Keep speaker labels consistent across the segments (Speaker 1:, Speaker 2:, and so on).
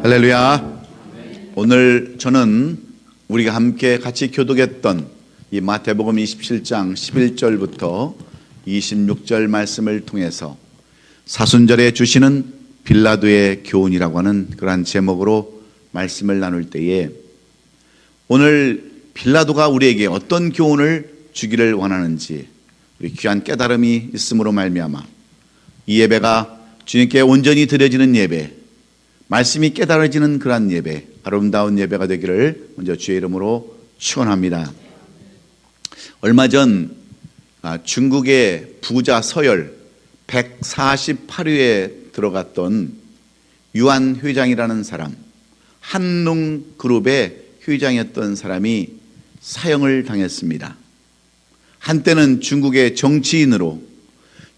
Speaker 1: 할렐루야. 오늘 저는 우리가 함께 같이 교독했던 이 마태복음 27장 11절부터 26절 말씀을 통해서 사순절에 주시는 빌라도의 교훈이라고 하는 그러한 제목으로 말씀을 나눌 때에 오늘 빌라도가 우리에게 어떤 교훈을 주기를 원하는지 우리 귀한 깨달음이 있음으로 말미암아 이 예배가 주님께 온전히 드려지는 예배, 말씀이 깨달아지는 그러한 예배, 아름다운 예배가 되기를 먼저 주의 이름으로 축원합니다. 얼마 전 중국의 부자 서열 148위에 들어갔던 유한 회장이라는 사람, 한농그룹의 회장이었던 사람이 사형을 당했습니다. 한때는 중국의 정치인으로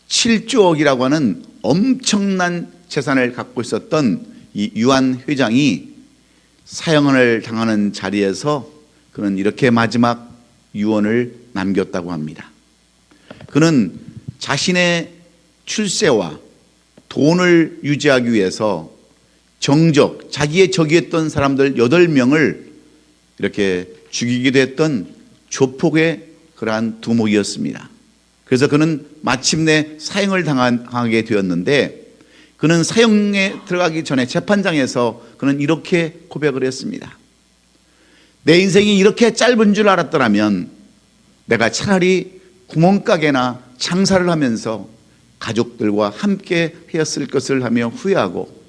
Speaker 1: 7조억이라고 하는 엄청난 재산을 갖고 있었던 이 유한 회장이 사형을 당하는 자리에서 그는 이렇게 마지막 유언을 남겼다고 합니다. 그는 자신의 출세와 돈을 유지하기 위해서 자기의 적이었던 사람들 8명을 이렇게 죽이기도 했던 조폭의 그러한 두목이었습니다. 그래서 그는 마침내 사형을 당하게 되었는데 그는 사형에 들어가기 전에 재판장에서 그는 이렇게 고백을 했습니다. 내 인생이 이렇게 짧은 줄 알았더라면 내가 차라리 구멍가게나 장사를 하면서 가족들과 함께 하였을 것을 하며 후회하고,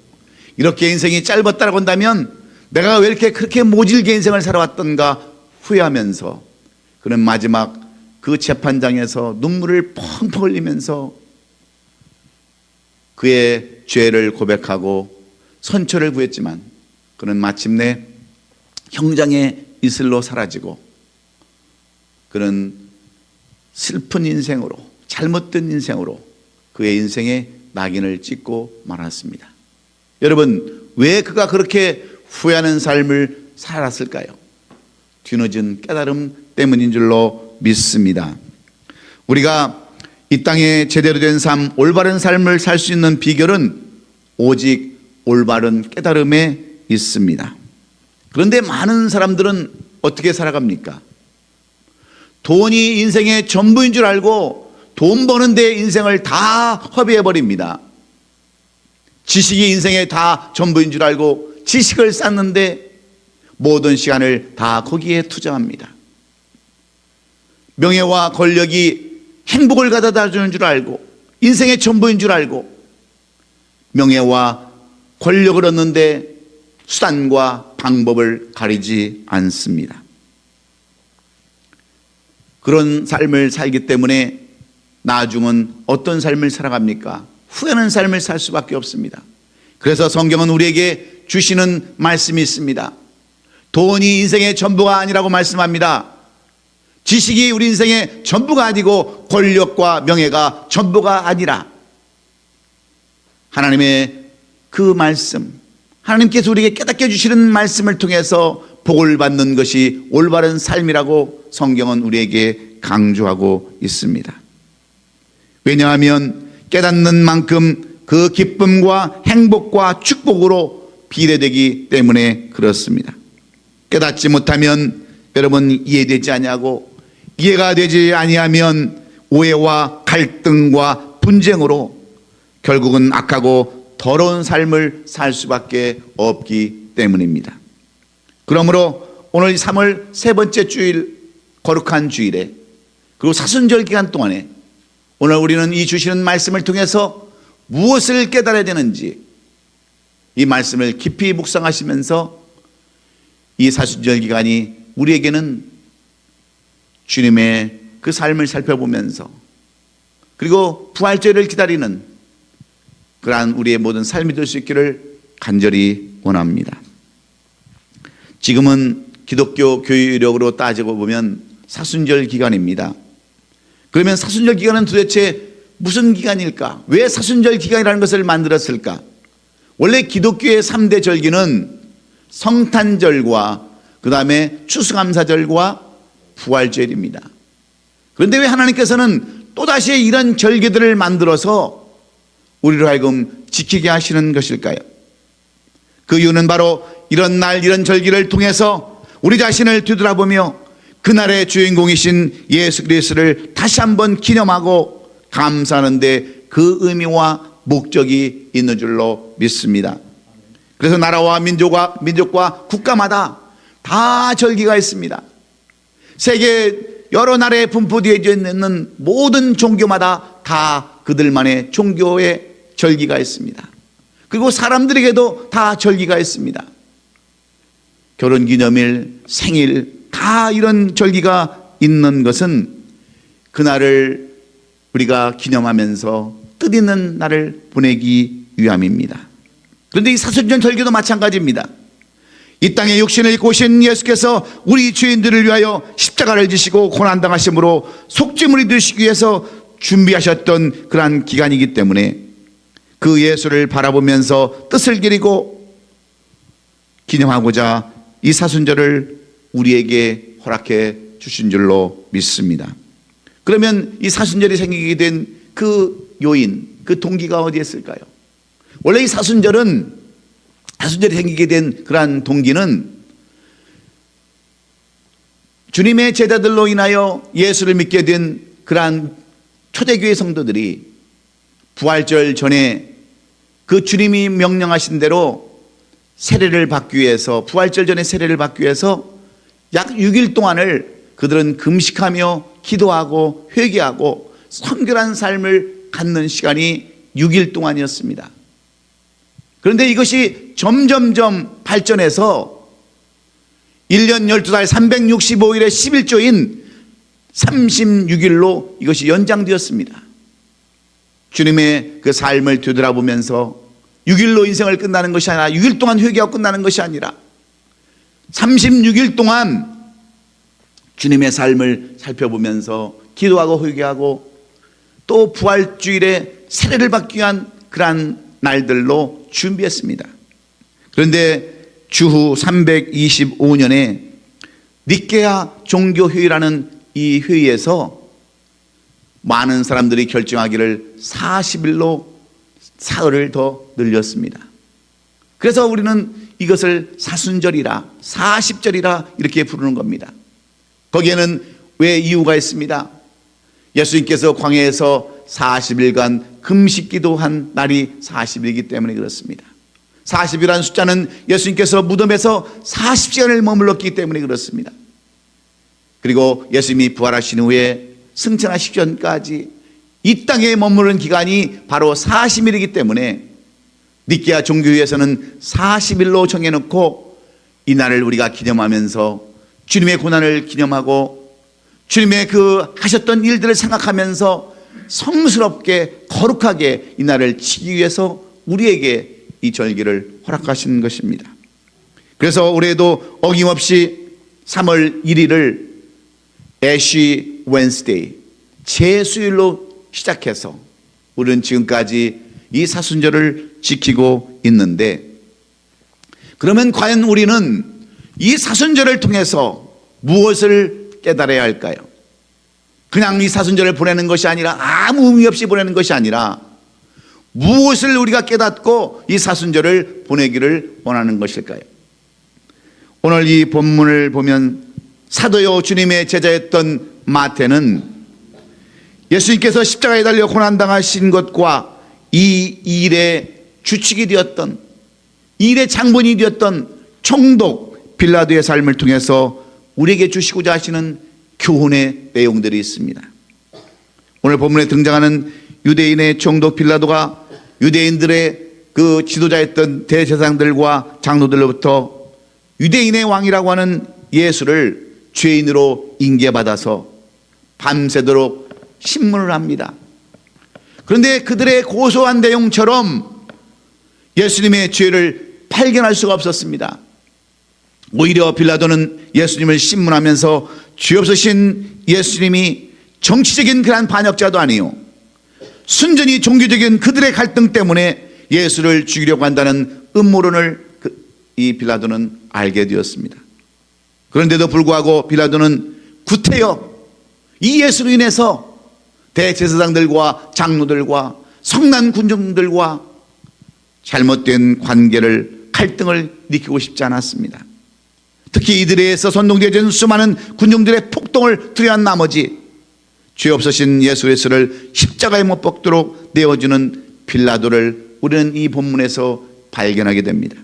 Speaker 1: 이렇게 인생이 짧았다고 한다면 내가 왜 이렇게 그렇게 모질게 인생을 살아왔던가 후회하면서 그는 마지막 그 재판장에서 눈물을 펑펑 흘리면서 그의 죄를 고백하고 선처를 구했지만 그는 마침내 형장의 이슬로 사라지고 그는 슬픈 인생으로, 잘못된 인생으로 그의 인생에 낙인을 찍고 말았습니다. 여러분, 왜 그가 그렇게 후회하는 삶을 살았을까요? 뒤늦은 깨달음 때문인 줄로 믿습니다. 우리가 이 땅에 제대로 된 삶, 올바른 삶을 살 수 있는 비결은 오직 올바른 깨달음에 있습니다. 그런데 많은 사람들은 어떻게 살아갑니까? 돈이 인생의 전부인 줄 알고 돈 버는 데 인생을 다 허비해버립니다. 지식이 인생의 다 전부인 줄 알고 지식을 쌓는데 모든 시간을 다 거기에 투자합니다. 명예와 권력이 행복을 가져다 주는 줄 알고 인생의 전부인 줄 알고 명예와 권력을 얻는데 수단과 방법을 가리지 않습니다. 그런 삶을 살기 때문에 나중은 어떤 삶을 살아갑니까? 후회하는 삶을 살 수밖에 없습니다. 그래서 성경은 우리에게 주시는 말씀이 있습니다. 돈이 인생의 전부가 아니라고 말씀합니다. 지식이 우리 인생의 전부가 아니고 권력과 명예가 전부가 아니라 하나님의 그 말씀, 하나님께서 우리에게 깨닫게 주시는 말씀을 통해서 복을 받는 것이 올바른 삶이라고 성경은 우리에게 강조하고 있습니다. 왜냐하면 깨닫는 만큼 그 기쁨과 행복과 축복으로 비례되기 때문에 그렇습니다. 깨닫지 못하면 여러분 이해되지 아니하고, 이해가 되지 아니하면 오해와 갈등과 분쟁으로 결국은 악하고 더러운 삶을 살 수밖에 없기 때문입니다. 그러므로 오늘 3월 세 번째 주일, 거룩한 주일에, 그리고 사순절 기간 동안에 오늘 우리는 이 주시는 말씀을 통해서 무엇을 깨달아야 되는지 이 말씀을 깊이 묵상하시면서 이 사순절 기간이 우리에게는 주님의 그 삶을 살펴보면서 그리고 부활절을 기다리는 그러한 우리의 모든 삶이 될 수 있기를 간절히 원합니다. 지금은 기독교 교육력으로 따지고 보면 사순절 기간입니다. 그러면 사순절 기간은 도대체 무슨 기간일까? 왜 사순절 기간이라는 것을 만들었을까? 원래 기독교의 3대 절기는 성탄절과 그 다음에 추수감사절과 부활절입니다. 그런데 왜 하나님께서는 또다시 이런 절기들을 만들어서 우리로 하여금 지키게 하시는 것일까요? 그 이유는 바로 이런 날, 이런 절기를 통해서 우리 자신을 뒤돌아보며 그날의 주인공이신 예수 그리스도를 다시 한번 기념하고 감사하는데 그 의미와 목적이 있는 줄로 믿습니다. 그래서 나라와 민족과 국가마다 다 절기가 있습니다. 세계 여러 나라에 분포되어 있는 모든 종교마다 다 그들만의 종교의 절기가 있습니다. 그리고 사람들에게도 다 절기가 있습니다. 결혼기념일, 생일, 다 이런 절기가 있는 것은 그날을 우리가 기념하면서 뜻있는 날을 보내기 위함입니다. 그런데 이 사순절 절기도 마찬가지입니다. 이 땅에 육신을 입고 오신 예수께서 우리 죄인들을 위하여 십자가를 지시고 고난당하심으로 속죄물이 되시기 위해서 준비하셨던 그러한 기간이기 때문에 그 예수를 바라보면서 뜻을 기리고 기념하고자 이 사순절을 우리에게 허락해 주신 줄로 믿습니다. 그러면 이 사순절이 생기게 된 그 요인, 그 동기가 어디에 있을까요? 원래 이 사순절이 생기게 된 그러한 동기는 주님의 제자들로 인하여 예수를 믿게 된 그러한 초대교회 성도들이 부활절 전에 그 주님이 명령하신 대로 세례를 받기 위해서, 부활절 전에 세례를 받기 위해서 약 6일 동안을 그들은 금식하며 기도하고 회개하고 성결한 삶을 갖는 시간이 6일 동안이었습니다. 그런데 이것이 점점점 발전해서 1년 12달 365일의 11조인 36일로 이것이 연장되었습니다. 주님의 그 삶을 되돌아보면서 6일로 인생을 끝나는 것이 아니라 6일 동안 회개하고 끝나는 것이 아니라 36일 동안 주님의 삶을 살펴보면서 기도하고 회개하고 또 부활주일에 세례를 받기 위한 그러한 날들로 준비했습니다. 그런데 주후 325년에 니케아 종교회의라는 이 회의에서 많은 사람들이 결정하기를 40일로 사흘을 더 늘렸습니다. 그래서 우리는 이것을 사순절이라 40절이라 이렇게 부르는 겁니다. 거기에는 왜 이유가 있습니다. 예수님께서 광야에서 40일간 금식기도한 날이 40일이기 때문에 그렇습니다. 40이라는 숫자는 예수님께서 무덤에서 40시간을 머물렀기 때문에 그렇습니다. 그리고 예수님이 부활하신 후에 승천하시기 전까지 이 땅에 머무른 기간이 바로 40일이기 때문에 니케아 종교회에서는 40일로 정해놓고 이 날을 우리가 기념하면서 주님의 고난을 기념하고 주님의 그 하셨던 일들을 생각하면서 성스럽게 거룩하게 이 날을 지키기 위해서 우리에게 이 절기를 허락하신 것입니다. 그래서 올해도 어김없이 3월 1일을 애쉬 웬스데이, 제수일로 시작해서 우리는 지금까지 이 사순절을 지키고 있는데, 그러면 과연 우리는 이 사순절을 통해서 무엇을 깨달아야 할까요? 그냥 이 사순절을 보내는 것이 아니라, 아무 의미 없이 보내는 것이 아니라 무엇을 우리가 깨닫고 이 사순절을 보내기를 원하는 것일까요? 오늘 이 본문을 보면 사도요 주님의 제자였던 마태는 예수님께서 십자가에 달려 고난당하신 것과 이 일의 주축이 되었던, 이 일의 장본이 되었던 총독 빌라도의 삶을 통해서 우리에게 주시고자 하시는 교훈의 내용들이 있습니다. 오늘 본문에 등장하는 유대인의 총독 빌라도가 유대인들의 그 지도자였던 대제사장들과 장로들로부터 유대인의 왕이라고 하는 예수를 죄인으로 인계받아서 밤새도록 신문을 합니다. 그런데 그들의 고소한 내용처럼 예수님의 죄를 발견할 수가 없었습니다. 오히려 빌라도는 예수님을 신문하면서 죄 없으신 예수님이 정치적인 그러한 반역자도 아니요, 순전히 종교적인 그들의 갈등 때문에 예수를 죽이려고 한다는 음모론을 이 빌라도는 알게 되었습니다. 그런데도 불구하고 빌라도는 구태여 이 예수로 인해서 대제사장들과 장로들과 성난 군중들과 잘못된 관계를 갈등을 일으키고 싶지 않았습니다. 특히 이들에 의해서 선동되어진 수많은 군중들의 폭동을 두려워한 나머지 죄 없으신 예수 그리스도를 십자가에 못 박도록 내어주는 빌라도를 우리는 이 본문에서 발견하게 됩니다.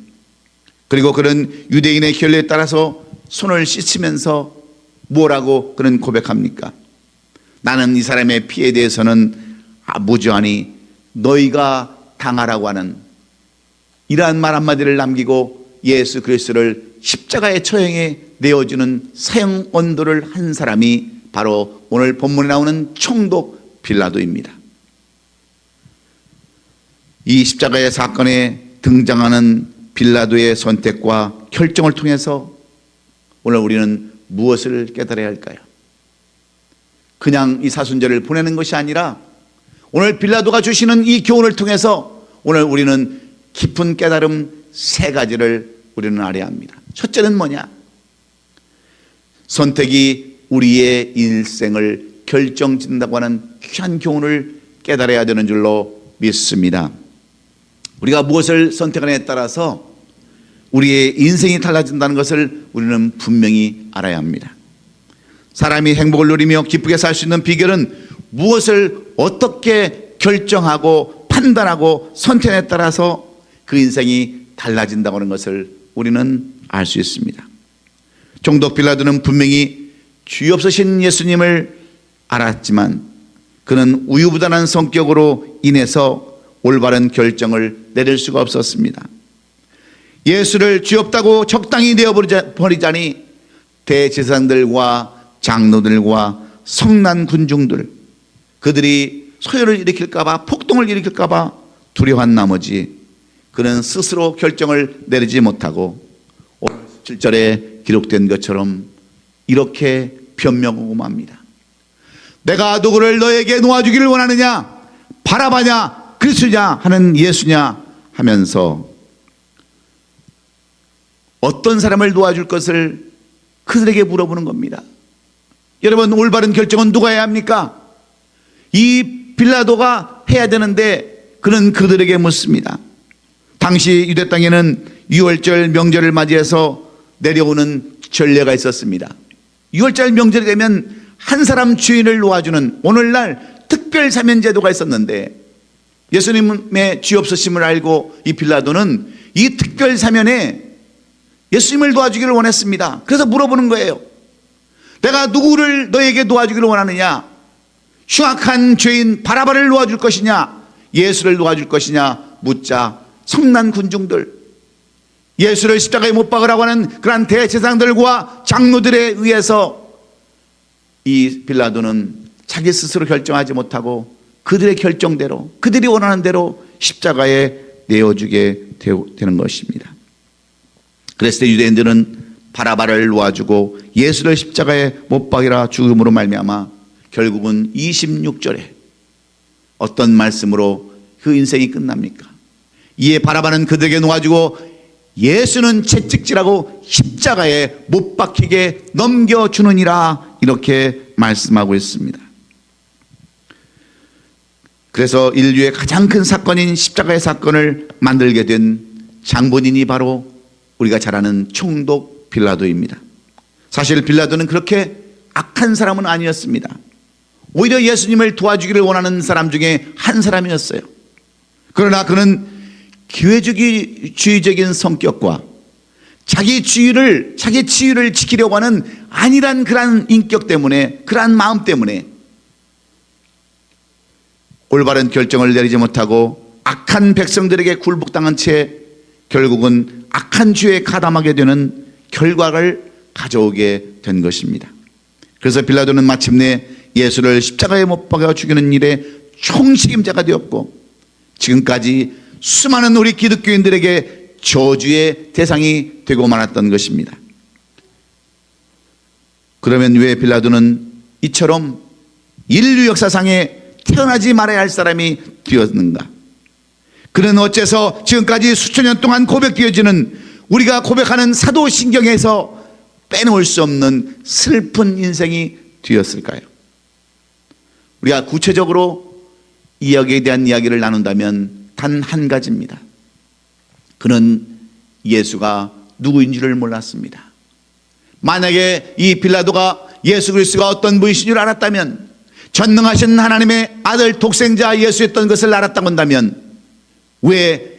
Speaker 1: 그리고 그런 유대인의 결례에 따라서 손을 씻으면서 뭐라고 그는 고백합니까? 나는 이 사람의 피에 대해서는 무죄하니 너희가 당하라고 하는 이러한 말 한마디를 남기고 예수 그리스도를 십자가에 처형해 내어주는 사형 언도를 한 사람이 바로 오늘 본문에 나오는 총독 빌라도입니다. 이 십자가의 사건에 등장하는 빌라도의 선택과 결정을 통해서 오늘 우리는 무엇을 깨달아야 할까요? 그냥 이 사순절을 보내는 것이 아니라 오늘 빌라도가 주시는 이 교훈을 통해서 오늘 우리는 깊은 깨달음 세 가지를 우리는 알아야 합니다. 첫째는 뭐냐? 선택이 우리의 일생을 결정짓는다고 하는 귀한 교훈을 깨달아야 되는 줄로 믿습니다. 우리가 무엇을 선택하느냐에 따라서 우리의 인생이 달라진다는 것을 우리는 분명히 알아야 합니다. 사람이 행복을 누리며 기쁘게 살 수 있는 비결은 무엇을 어떻게 결정하고 판단하고 선택에 따라서 그 인생이 달라진다고 하는 것을 우리는 알 수 있습니다. 총독 빌라도는 분명히 죄 없으신 예수님을 알았지만 그는 우유부단한 성격으로 인해서 올바른 결정을 내릴 수가 없었습니다. 예수를 죄 없다고 적당히 내어버리자니 대제사장들과 장로들과 성난 군중들 그들이 소요를 일으킬까봐 폭동을 일으킬까봐 두려워한 나머지 그는 스스로 결정을 내리지 못하고 7절에 기록된 것처럼 이렇게 변명하고 맙니다. 내가 누구를 너에게 놓아주기를 원하느냐? 바라바냐? 그리스도냐? 하는 예수냐? 하면서 어떤 사람을 놓아줄 것을 그들에게 물어보는 겁니다. 여러분, 올바른 결정은 누가 해야 합니까? 이 빌라도가 해야 되는데 그는 그들에게 묻습니다. 당시 유대 땅에는 유월절 명절을 맞이해서 내려오는 전례가 있었습니다. 유월절 명절이 되면 한 사람 죄인을 놓아주는 오늘날 특별 사면 제도가 있었는데 예수님의 죄 없으심을 알고 이 빌라도는 이 특별 사면에 예수님을 도와주기를 원했습니다. 그래서 물어보는 거예요. 내가 누구를 너에게 도와주기를 원하느냐? 흉악한 죄인 바라바를 도와줄 것이냐? 예수를 도와줄 것이냐? 묻자 성난 군중들, 예수를 십자가에 못 박으라고 하는 그러한 대제사장들과 장로들에 의해서 이 빌라도는 자기 스스로 결정하지 못하고 그들의 결정대로 그들이 원하는 대로 십자가에 내어주게 되는 것입니다. 그랬을 때 유대인들은 바라바를 놓아주고 예수를 십자가에 못 박이라 죽음으로 말미암아 결국은 26절에 어떤 말씀으로 그 인생이 끝납니까? 이에 바라바는 그들에게 놓아주고 예수는 채찍질하고 십자가에 못 박히게 넘겨주느니라 이렇게 말씀하고 있습니다. 그래서 인류의 가장 큰 사건인 십자가의 사건을 만들게 된 장본인이 바로 우리가 잘 아는 총독 빌라도입니다. 사실 빌라도는 그렇게 악한 사람은 아니었습니다. 오히려 예수님을 도와주기를 원하는 사람 중에 한 사람이었어요. 그러나 그는 기회주의적인 성격과 자기 지위를 지키려고 하는 안일한 그러한 인격 때문에, 그러한 마음 때문에 올바른 결정을 내리지 못하고 악한 백성들에게 굴복당한 채 결국은 악한 죄에 가담하게 되는 결과를 가져오게 된 것입니다. 그래서 빌라도는 마침내 예수를 십자가에 못 박아 죽이는 일에 총책임자가 되었고 지금까지 수많은 우리 기독교인들에게 저주의 대상이 되고 말았던 것입니다. 그러면 왜 빌라도는 이처럼 인류 역사상에 태어나지 말아야 할 사람이 되었는가? 그는 어째서 지금까지 수천 년 동안 고백되어지는 우리가 고백하는 사도신경에서 빼놓을 수 없는 슬픈 인생이 되었을까요? 우리가 구체적으로 이 이야기에 대한 이야기를 나눈다면 단 한 가지입니다. 그는 예수가 누구인 줄을 몰랐습니다. 만약에 이 빌라도가 예수 그리스도가 어떤 분이신 줄 알았다면, 전능하신 하나님의 아들 독생자 예수였던 것을 알았다고 한다면, 왜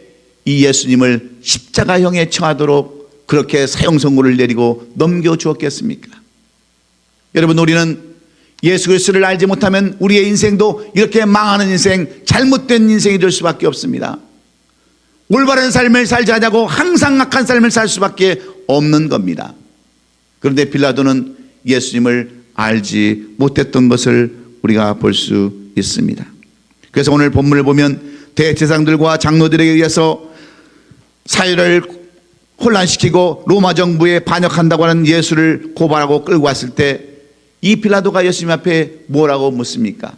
Speaker 1: 이 예수님을 십자가형에 처하도록 그렇게 사형 선고를 내리고 넘겨주었겠습니까? 여러분, 우리는 예수 그리스도를 알지 못하면 우리의 인생도 이렇게 망하는 인생, 잘못된 인생이 될 수밖에 없습니다. 올바른 삶을 살지 않냐고 항상 악한 삶을 살 수밖에 없는 겁니다. 그런데 빌라도는 예수님을 알지 못했던 것을 우리가 볼 수 있습니다. 그래서 오늘 본문을 보면 대제사장들과 장로들에게 의해서 사회를 혼란시키고 로마 정부에 반역한다고 하는 예수를 고발하고 끌고 왔을 때 이 빌라도가 예수님 앞에 뭐라고 묻습니까?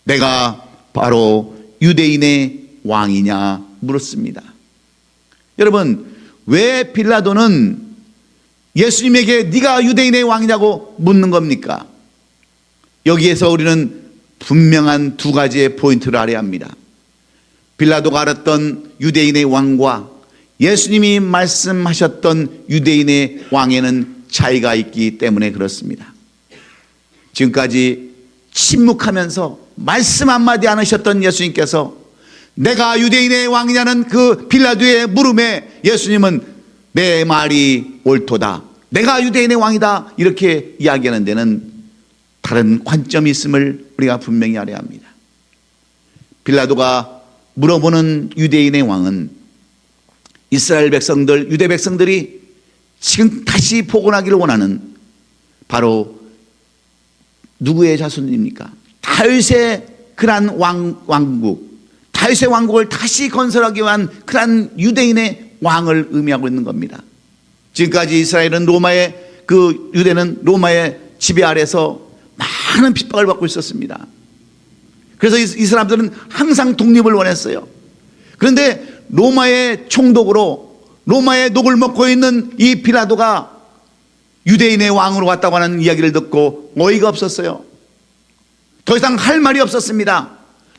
Speaker 1: 내가 바로 유대인의 왕이냐 물었습니다. 여러분, 왜 빌라도는 예수님에게 네가 유대인의 왕이냐고 묻는 겁니까? 여기에서 우리는 분명한 두 가지의 포인트를 알아야 합니다. 빌라도가 알았던 유대인의 왕과 예수님이 말씀하셨던 유대인의 왕에는 차이가 있기 때문에 그렇습니다. 지금까지 침묵하면서 말씀 한마디 안 하셨던 예수님께서 내가 유대인의 왕이냐는 그 빌라도의 물음에 예수님은 내 말이 옳도다, 내가 유대인의 왕이다, 이렇게 이야기하는 데는 다른 관점이 있음을 우리가 분명히 알아야 합니다. 빌라도가 물어보는 유대인의 왕은 이스라엘 백성들, 유대 백성들이 지금 다시 복원하기를 원하는 바로 누구의 자손입니까? 다윗의 그러한 왕국, 다윗의 왕국을 다시 건설하기 위한 그러한 유대인의 왕을 의미하고 있는 겁니다. 지금까지 이스라엘은 유대는 로마의 지배 아래서 많은 핍박을 받고 있었습니다. 그래서 이 사람들은 항상 독립을 원했어요. 그런데 로마의 총독으로 로마의 녹을 먹고 있는 이 빌라도가 유대인의 왕으로 왔다고 하는 이야기를 듣고 어이가 없었어요. 더 이상 할 말이 없었습니다.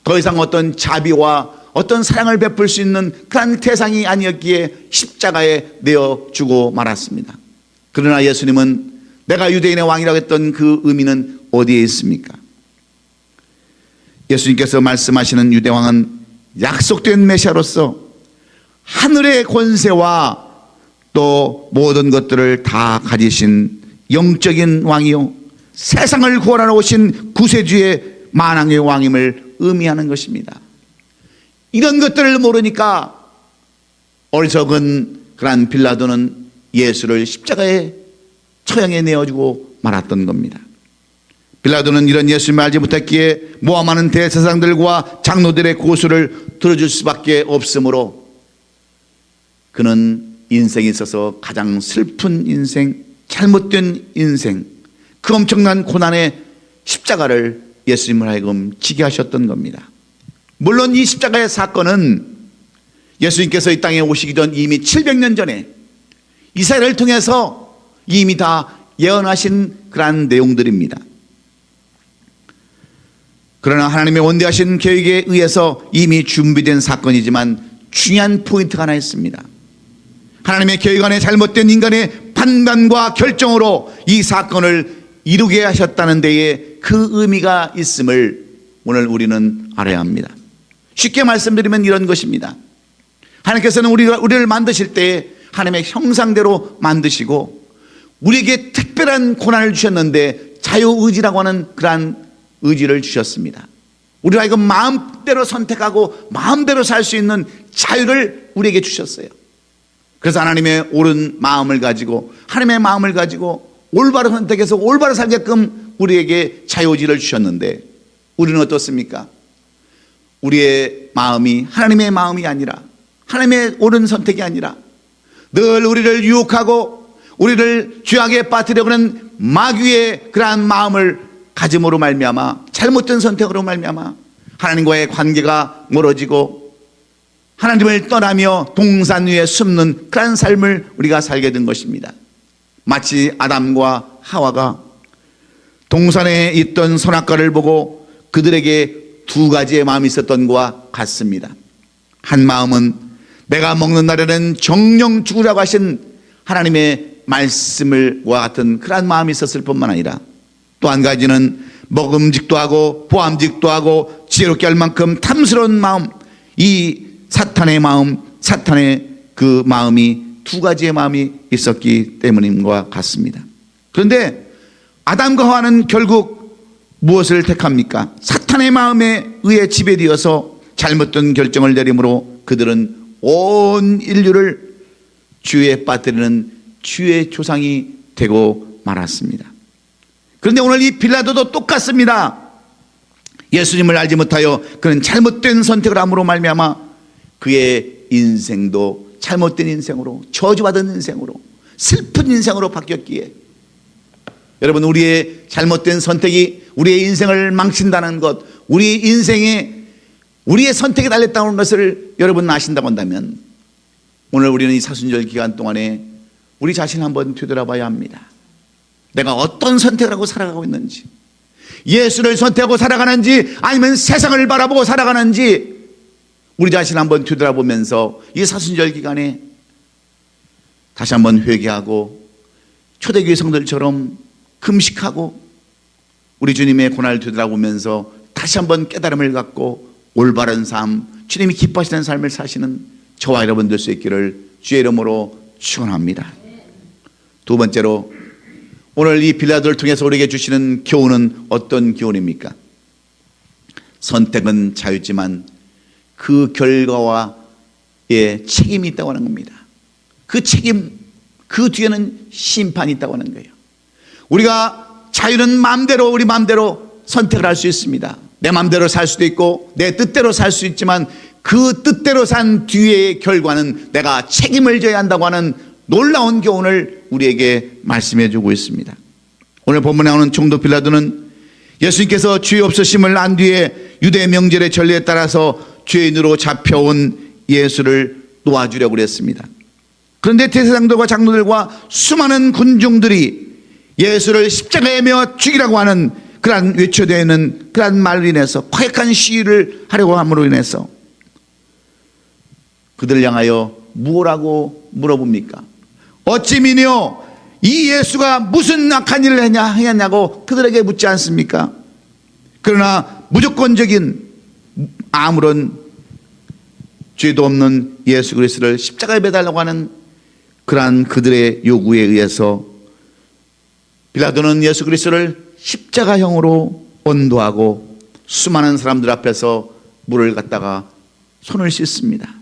Speaker 1: 더 이상 어떤 자비와 어떤 사랑을 베풀 수 있는 그런 대상이 아니었기에 십자가에 내어주고 말았습니다. 그러나 예수님은 내가 유대인의 왕이라고 했던 그 의미는 어디에 있습니까? 예수님께서 말씀하시는 유대왕은 약속된 메시아로서 하늘의 권세와 또 모든 것들을 다 가지신 영적인 왕이요, 세상을 구원하러 오신 구세주의 만왕의 왕임을 의미하는 것입니다. 이런 것들을 모르니까 어리석은 그런 빌라도는 예수를 십자가에 처형에 내어주고 말았던 겁니다. 빌라도는 이런 예수님을 알지 못했기에 모함하는 대제사장들과 장로들의 고소를 들어줄 수밖에 없으므로 그는 인생에 있어서 가장 슬픈 인생, 잘못된 인생, 그 엄청난 고난의 십자가를 예수님을 하여금 지게 하셨던 겁니다. 물론 이 십자가의 사건은 예수님께서 이 땅에 오시기 전 이미 700년 전에 이사야를 통해서 이미 다 예언하신 그러한 내용들입니다. 그러나 하나님의 원대하신 계획에 의해서 이미 준비된 사건이지만 중요한 포인트가 하나 있습니다. 하나님의 계획 안에 잘못된 인간의 판단과 결정으로 이 사건을 이루게 하셨다는 데에 그 의미가 있음을 오늘 우리는 알아야 합니다. 쉽게 말씀드리면 이런 것입니다. 하나님께서는 우리를 만드실 때 하나님의 형상대로 만드시고 우리에게 특별한 고난을 주셨는데 자유의지라고 하는 그러한 의지를 주셨습니다. 우리가 하여금 마음대로 선택하고 마음대로 살 수 있는 자유를 우리에게 주셨어요. 그래서 하나님의 옳은 마음을 가지고 하나님의 마음을 가지고 올바로 선택해서 올바로 살게끔 우리에게 자유의지를 주셨는데 우리는 어떻습니까? 우리의 마음이 하나님의 마음이 아니라 하나님의 옳은 선택이 아니라 늘 우리를 유혹하고 우리를 죄악에 빠뜨려고 하는 마귀의 그러한 마음을 가짐으로 말미암아 잘못된 선택으로 말미암아 하나님과의 관계가 멀어지고 하나님을 떠나며 동산 위에 숨는 그런 삶을 우리가 살게 된 것입니다. 마치 아담과 하와가 동산에 있던 선악과를 보고 그들에게 두 가지의 마음이 있었던 것과 같습니다. 한 마음은 내가 먹는 날에는 정령 죽으라고 하신 하나님의 말씀과 같은 그러한 마음이 있었을 뿐만 아니라 또 한 가지는 먹음직도 하고 보암직도 하고 지혜롭게 할 만큼 탐스러운 마음, 이 사탄의 마음, 사탄의 그 마음이 두 가지의 마음이 있었기 때문인 것 같습니다. 그런데 아담과 하와는 결국 무엇을 택합니까? 사탄의 마음에 의해 지배되어서 잘못된 결정을 내림으로 그들은 온 인류를 죄에 빠뜨리는 죄의 조상이 되고 말았습니다. 그런데 오늘 이 빌라도도 똑같습니다. 예수님을 알지 못하여 그는 잘못된 선택을 함으로 말미암아 그의 인생도 잘못된 인생으로, 저주받은 인생으로, 슬픈 인생으로 바뀌었기에, 여러분, 우리의 잘못된 선택이 우리의 인생을 망친다는 것, 우리 인생에 우리의 선택이 달렸다는 것을 여러분 아신다고 한다면 오늘 우리는 이 사순절 기간 동안에 우리 자신을 한번 되돌아봐야 합니다. 내가 어떤 선택을 하고 살아가고 있는지, 예수를 선택하고 살아가는지 아니면 세상을 바라보고 살아가는지 우리 자신을 한번 되돌아보면서 이 사순절 기간에 다시 한번 회개하고 초대교회 성들처럼 금식하고 우리 주님의 고난을 되돌아보면서 다시 한번 깨달음을 갖고 올바른 삶, 주님이 기뻐하시는 삶을 사시는 저와 여러분 될 수 있기를 주의 이름으로 축원합니다. 두 번째로 오늘 이 빌라도를 통해서 우리에게 주시는 교훈은 어떤 교훈입니까? 선택은 자유지만 그 결과와의 책임이 있다고 하는 겁니다. 그 책임, 그 뒤에는 심판이 있다고 하는 거예요. 우리가 자유는 마음대로, 우리 마음대로 선택을 할 수 있습니다. 내 마음대로 살 수도 있고 내 뜻대로 살 수 있지만 그 뜻대로 산 뒤의 결과는 내가 책임을 져야 한다고 하는 놀라운 교훈을 우리에게 말씀해 주고 있습니다. 오늘 본문에 나오는 총독 빌라도는 예수님께서 죄 없으심을 안 뒤에 유대 명절의 전례에 따라서 죄인으로 잡혀온 예수를 놓아주려고 했습니다. 그런데 대제사장들과 장로들과 수많은 군중들이 예수를 십자가에 매어 죽이라고 하는 그러한 외쳐대는 그러한 말로 인해서 과격한 시위를 하려고 함으로 인해서 그들을 향하여 무엇라고 물어봅니까? 어찌 미뇨 이 예수가 무슨 악한 일을 했냐고 그들에게 묻지 않습니까? 그러나 무조건적인 아무런 죄도 없는 예수 그리스도를 십자가에 매달라고 하는 그러한 그들의 요구에 의해서 빌라도는 예수 그리스도를 십자가형으로 언도하고 수많은 사람들 앞에서 물을 갖다가 손을 씻습니다.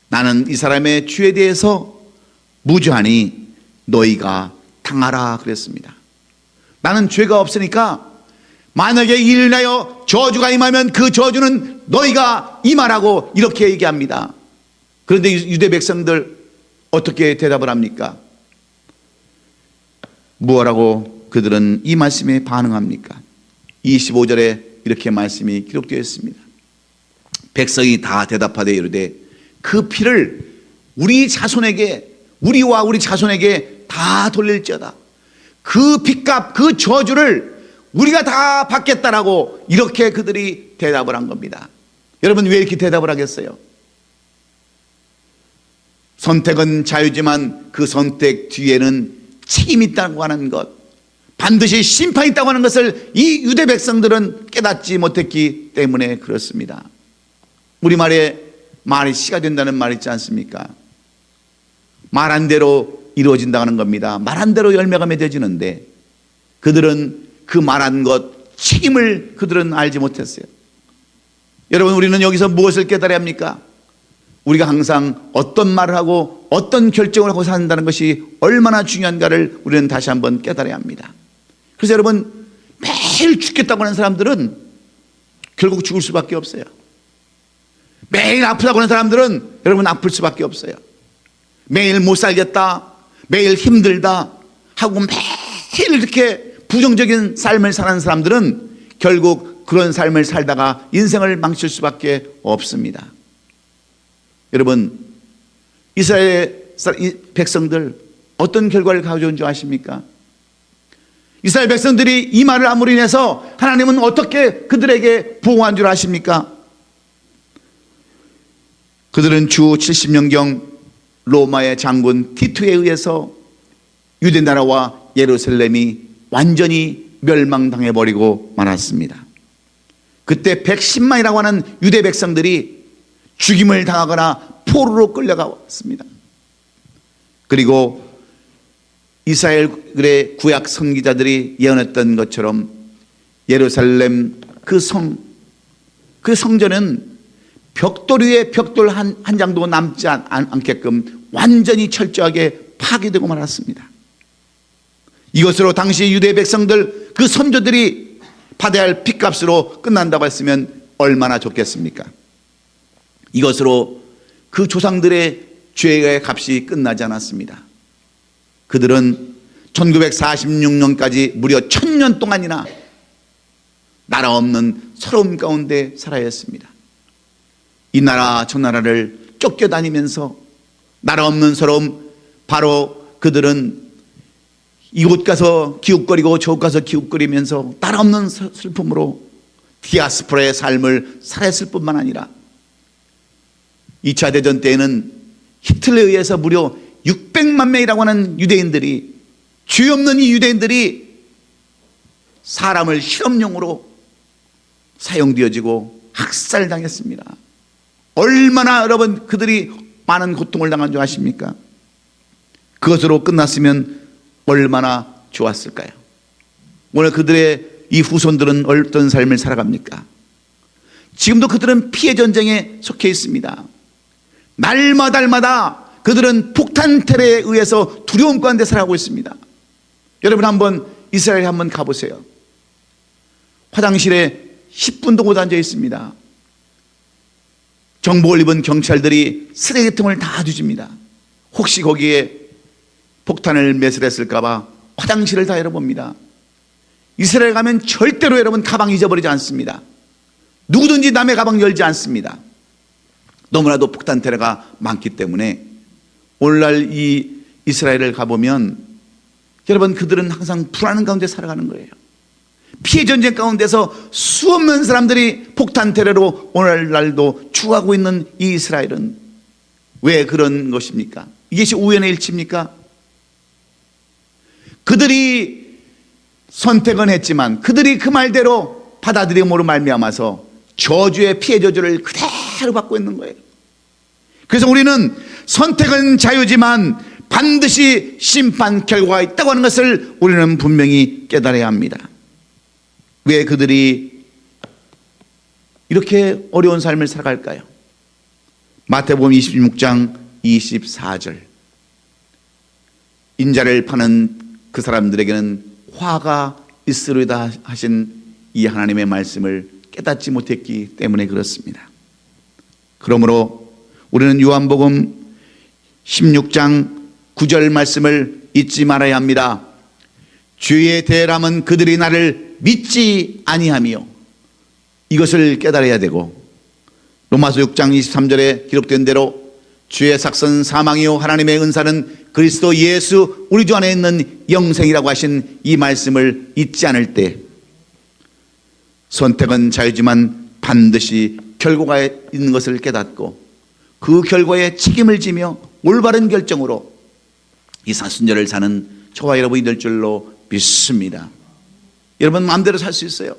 Speaker 1: 나는 이 사람의 죄에 대해서 무죄하니 너희가 당하라 그랬습니다. 나는 죄가 없으니까 만약에 이를 인하여 저주가 임하면 그 저주는 너희가 임하라고 이렇게 얘기합니다. 그런데 유대 백성들 어떻게 대답을 합니까? 무엇라고 그들은 이 말씀에 반응합니까? 25절에 이렇게 말씀이 기록되어 있습니다. 백성이 다 대답하되 이르되 그 피를 우리 자손에게, 우리와 우리 자손에게 다 돌릴지어다. 그 빚값, 그 저주를 우리가 다 받겠다라고 이렇게 그들이 대답을 한 겁니다. 여러분, 왜 이렇게 대답을 하겠어요? 선택은 자유지만 그 선택 뒤에는 책임이 있다고 하는 것, 반드시 심판이 있다고 하는 것을 이 유대 백성들은 깨닫지 못했기 때문에 그렇습니다. 우리말에 말이 씨가 된다는 말 있지 않습니까? 말한 대로 이루어진다는 겁니다. 말한 대로 열매가 맺어지는데 그들은 그 말한 것 책임을 그들은 알지 못했어요. 여러분, 우리는 여기서 무엇을 깨달아야 합니까? 우리가 항상 어떤 말을 하고 어떤 결정을 하고 산다는 것이 얼마나 중요한가를 우리는 다시 한번 깨달아야 합니다. 그래서 여러분, 매일 죽겠다고 하는 사람들은 결국 죽을 수밖에 없어요. 매일 아프다고 하는 사람들은 여러분 아플 수밖에 없어요. 매일 못 살겠다, 매일 힘들다 하고 매일 이렇게 부정적인 삶을 사는 사람들은 결국 그런 삶을 살다가 인생을 망칠 수밖에 없습니다. 여러분, 이스라엘 백성들 어떤 결과를 가져온 줄 아십니까? 이스라엘 백성들이 이 말을 함으로 인해서 하나님은 어떻게 그들에게 보호한 줄 아십니까? 그들은 주 70년경 로마의 장군 티투에 의해서 유대 나라와 예루살렘이 완전히 멸망당해버리고 말았습니다. 그때 110만이라고 하는 유대 백성들이 죽임을 당하거나 포로로 끌려갔습니다. 그리고 이스라엘의 구약 선지자들이 예언했던 것처럼 예루살렘 그 성전은 벽돌 위에 벽돌 한 장도 남지 않게끔 완전히 철저하게 파괴되고 말았습니다. 이것으로 당시 유대 백성들 그 선조들이 받아야 할 핏값으로 끝난다고 했으면 얼마나 좋겠습니까? 이것으로 그 조상들의 죄의 값이 끝나지 않았습니다. 그들은 1946년까지 무려 1000년 동안이나 나라 없는 서러움 가운데 살아야 했습니다. 이 나라 저 나라를 쫓겨다니면서 나라 없는 서러움, 바로 그들은 이곳 가서 기웃거리고 저곳 가서 기웃거리면서 나라 없는 슬픔으로 디아스포라의 삶을 살았을 뿐만 아니라 2차 대전 때에는 히틀러에 의해서 무려 600만 명이라고 하는 유대인들이, 죄 없는 이 유대인들이 사람을 실험용으로 사용되어지고 학살당했습니다. 얼마나 여러분 그들이 많은 고통을 당한 줄 아십니까? 그것으로 끝났으면 얼마나 좋았을까요? 오늘 그들의 이 후손들은 어떤 삶을 살아갑니까? 지금도 그들은 피해 전쟁에 속해 있습니다. 날마다 그들은 폭탄 테러에 의해서 두려움 가운데 살아가고 있습니다. 여러분 한번 이스라엘에 한번 가보세요. 화장실에 10분도 못 앉아 있습니다. 정복을 입은 경찰들이 쓰레기통을 다 뒤집니다. 혹시 거기에 폭탄을 매설했을까 봐 화장실을 다 열어봅니다. 이스라엘 가면 절대로 여러분 가방 잊어버리지 않습니다. 누구든지 남의 가방 열지 않습니다. 너무나도 폭탄 테러가 많기 때문에 오늘날 이 이스라엘을 가보면 여러분 그들은 항상 불안한 가운데 살아가는 거예요. 피해 전쟁 가운데서 수없는 사람들이 폭탄 테러로 오늘날도 죽어가고 있는 이 이스라엘은 왜 그런 것입니까? 이것이 우연의 일치입니까? 그들이 선택은 했지만 그들이 그 말대로 받아들임으로 말미암아서 저주의 피해 저주를 그대로 받고 있는 거예요. 그래서 우리는 선택은 자유지만 반드시 심판 결과가 있다고 하는 것을 우리는 분명히 깨달아야 합니다. 왜 그들이 이렇게 어려운 삶을 살아갈까요? 마태복음 26장 24절, 인자를 파는 그 사람들에게는 화가 있으리다 하신 이 하나님의 말씀을 깨닫지 못했기 때문에 그렇습니다. 그러므로 우리는 요한복음 16장 9절 말씀을 잊지 말아야 합니다. 주의 대람은 그들이 나를 믿지 아니하며, 이것을 깨달아야 되고, 로마서 6장 23절에 기록된 대로 주의 삭선 사망이요 하나님의 은사는 그리스도 예수 우리 주 안에 있는 영생이라고 하신 이 말씀을 잊지 않을 때, 선택은 자유지만 반드시 결과가 있는 것을 깨닫고 그 결과에 책임을 지며 올바른 결정으로 이 사순절을 사는 저와 여러분이 될 줄로 믿습니다. 여러분 마음대로 살 수 있어요.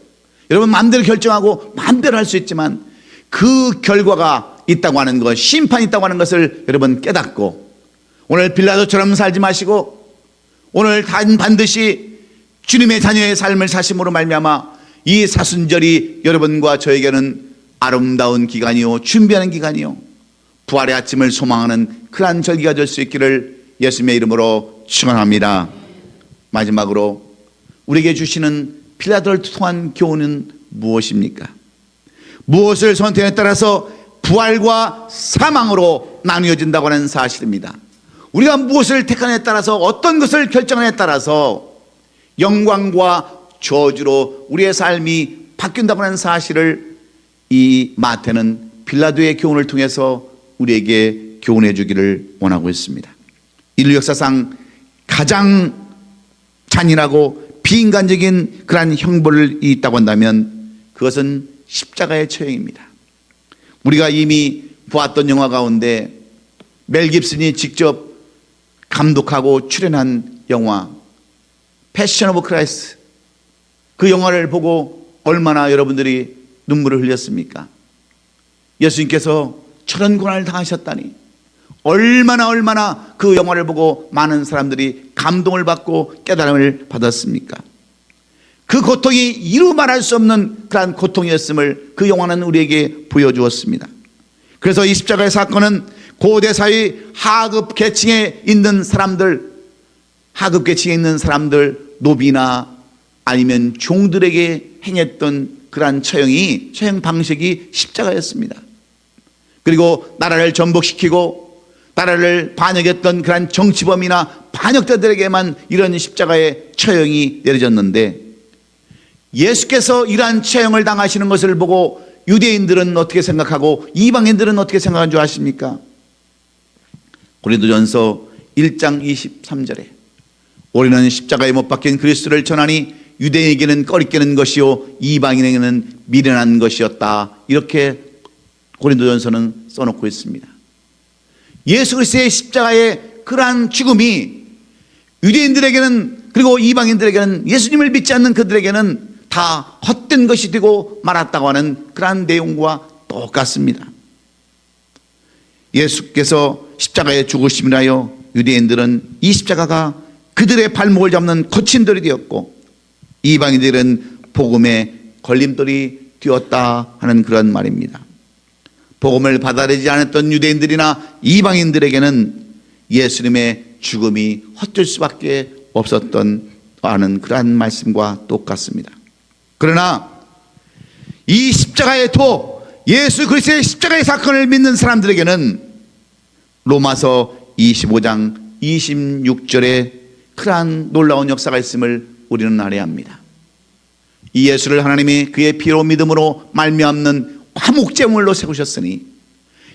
Speaker 1: 여러분 마음대로 결정하고 마음대로 할 수 있지만 그 결과가 있다고 하는 것, 심판이 있다고 하는 것을 여러분 깨닫고 오늘 빌라도처럼 살지 마시고 오늘 반드시 주님의 자녀의 삶을 사심으로 말미암아 이 사순절이 여러분과 저에게는 아름다운 기간이요, 준비하는 기간이요, 부활의 아침을 소망하는 그러한 절기가 될 수 있기를 예수님의 이름으로 축원합니다. 마지막으로 우리에게 주시는 빌라도를 통한 교훈은 무엇입니까? 무엇을 선택에 따라서 부활과 사망으로 나누어진다고 하는 사실입니다. 우리가 무엇을 택하느냐에 따라서, 어떤 것을 결정하느냐에 따라서 영광과 저주로 우리의 삶이 바뀐다고 하는 사실을 이 마태는 빌라도의 교훈을 통해서 우리에게 교훈해 주기를 원하고 있습니다. 인류 역사상 가장 잔인하고 비인간적인 그러한 형벌이 있다고 한다면 그것은 십자가의 처형입니다. 우리가 이미 보았던 영화 가운데 멜 깁슨이 직접 감독하고 출연한 영화 패션 오브 크라이스트, 그 영화를 보고 얼마나 여러분들이 눈물을 흘렸습니까? 예수님께서 저런 고난을 당하셨다니 얼마나 그 영화를 보고 많은 사람들이 감동을 받고 깨달음을 받았습니까? 그 고통이 이루 말할 수 없는 그러한 고통이었음을 그 영화는 우리에게 보여주었습니다. 그래서 이 십자가의 사건은 고대 사회 하급 계층에 있는 사람들, 노비나 아니면 종들에게 행했던 그러한 처형 방식이 십자가였습니다. 그리고 나라를 전복시키고 나라를 반역했던 그러한 정치범이나 반역자들에게만 이런 십자가의 처형이 내려졌는데, 예수께서 이러한 처형을 당하시는 것을 보고 유대인들은 어떻게 생각하고 이방인들은 어떻게 생각한 줄 아십니까? 고린도전서 1장 23절에 우리는 십자가에 못 박힌 그리스도를 전하니 유대인에게는 꺼리끼는 것이요 이방인에게는 미련한 것이었다, 이렇게 고린도전서는 써놓고 있습니다. 예수 그리스도의 십자가의 그러한 죽음이 유대인들에게는, 그리고 이방인들에게는, 예수님을 믿지 않는 그들에게는 다 헛된 것이 되고 말았다고 하는 그러한 내용과 똑같습니다. 예수께서 십자가에 죽으심이라 하여 유대인들은 이 십자가가 그들의 발목을 잡는 거친돌이 되었고, 이방인들은 복음의 걸림돌이 되었다 하는 그런 말입니다. 복음을 받아들이지 않았던 유대인들이나 이방인들에게는 예수님의 죽음이 헛될 수밖에 없었던 하는 그러한 말씀과 똑같습니다. 그러나 이 십자가의 도, 예수 그리스도의 십자가의 사건을 믿는 사람들에게는 로마서 25장 26절에 그러한 놀라운 역사가 있음을 우리는 알아야 합니다. 이 예수를 하나님이 그의 피로 믿음으로 말미암는 화목제물로 세우셨으니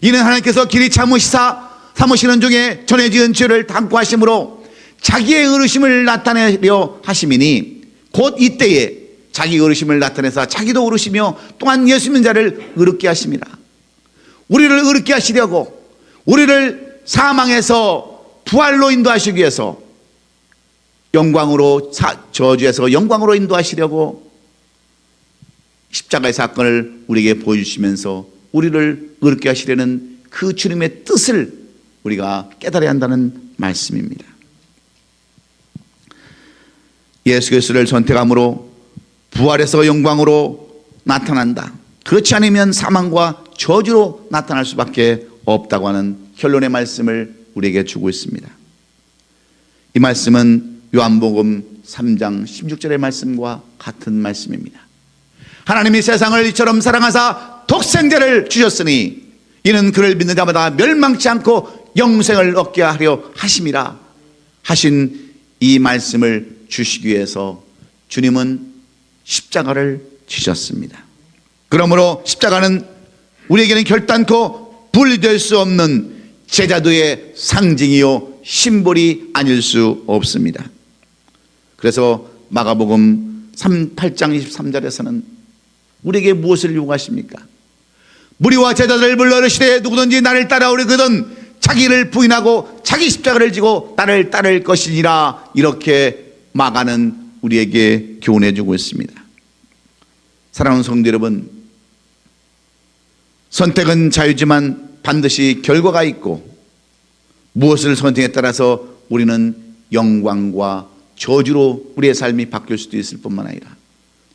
Speaker 1: 이는 하나님께서 길이 삼으시는 중에 전에 지은 죄를 담고 하심으로 자기의 의르심을 나타내려 하심이니, 곧 이때에 자기 의르심을 나타내서 자기도 의르시며 또한 예수 믿는 자를 의롭게 하심이라. 우리를 의롭게 하시려고, 우리를 사망에서 부활로 인도하시기 위해서, 영광으로 저주에서 영광으로 인도하시려고 십자가의 사건을 우리에게 보여주시면서 우리를 의롭게 하시려는 그 주님의 뜻을 우리가 깨달아야 한다는 말씀입니다. 예수 그리스도를 선택함으로 부활해서 영광으로 나타난다. 그렇지 않으면 사망과 저주로 나타날 수밖에 없다고 하는 결론의 말씀을 우리에게 주고 있습니다. 이 말씀은 요한복음 3장 16절의 말씀과 같은 말씀입니다. 하나님이 세상을 이처럼 사랑하사 독생자를 주셨으니 이는 그를 믿는 자마다 멸망치 않고 영생을 얻게 하려 하심이라 하신 이 말씀을 주시기 위해서 주님은 십자가를 지셨습니다. 그러므로 십자가는 우리에게는 결단코 분리될 수 없는 제자도의 상징이요 심볼이 아닐 수 없습니다. 그래서 마가복음 8장 23절에서는 우리에게 무엇을 요구하십니까? 무리와 제자들을 불러 이르시되 누구든지 나를 따라오려거든 자기를 부인하고 자기 십자가를 지고 나를 따를 것이니라, 이렇게 마가는 우리에게 교훈해 주고 있습니다. 사랑하는 성도 여러분, 선택은 자유지만 반드시 결과가 있고, 무엇을 선택에 따라서 우리는 영광과 저주로 우리의 삶이 바뀔 수도 있을 뿐만 아니라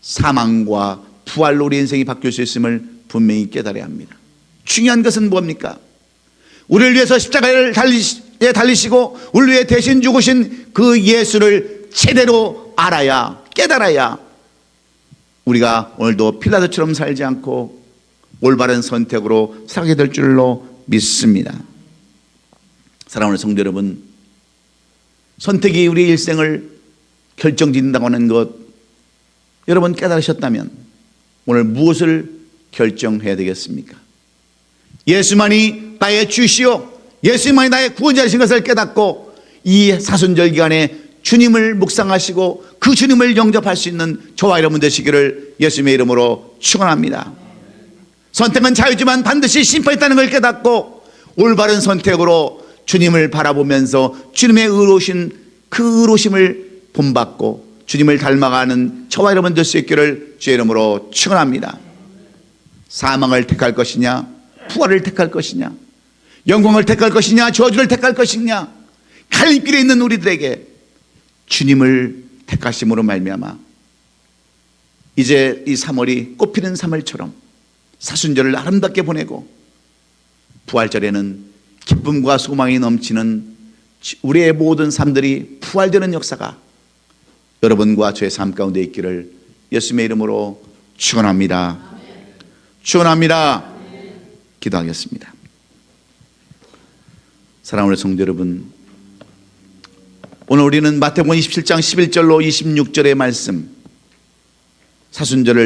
Speaker 1: 사망과 부활로 우리 인생이 바뀔 수 있음을 분명히 깨달아야 합니다. 중요한 것은 뭡니까? 우리를 위해서 십자가를 달리시고 우리를 위해 대신 죽으신 그 예수를 제대로 알아야, 깨달아야 우리가 오늘도 필라도처럼 살지 않고 올바른 선택으로 살게 될 줄로 믿습니다. 사랑하는 성도 여러분, 선택이 우리 일생을 결정짓는다고 하는 것 여러분 깨달으셨다면 오늘 무엇을 결정해야 되겠습니까? 예수만이 나의 주시오, 예수만이 나의 구원자이신 것을 깨닫고 이 사순절 기간에 주님을 묵상하시고 그 주님을 영접할 수 있는 저와 여러분 되시기를 예수님의 이름으로 축원합니다. 선택은 자유지만 반드시 심판이 있다는 걸 깨닫고 올바른 선택으로 주님을 바라보면서 주님의 의로우신 그 의로우심을 본받고 주님을 닮아가는 저와 여러분 될 수 있기를 주의 이름으로 축원합니다. 사망을 택할 것이냐, 부활을 택할 것이냐, 영광을 택할 것이냐, 저주를 택할 것이냐, 갈림길에 있는 우리들에게 주님을 택하심으로 말미암아 이제 이 3월이 꽃피는 3월처럼 사순절을 아름답게 보내고 부활절에는 기쁨과 소망이 넘치는 우리의 모든 삶들이 부활되는 역사가 여러분과 저의 삶 가운데 있기를 예수님의 이름으로 축원합니다. 축원합니다. 기도하겠습니다. 사랑하는 성도 여러분, 오늘 우리는 마태복음 27장 11절로 26절의 말씀, 사순절을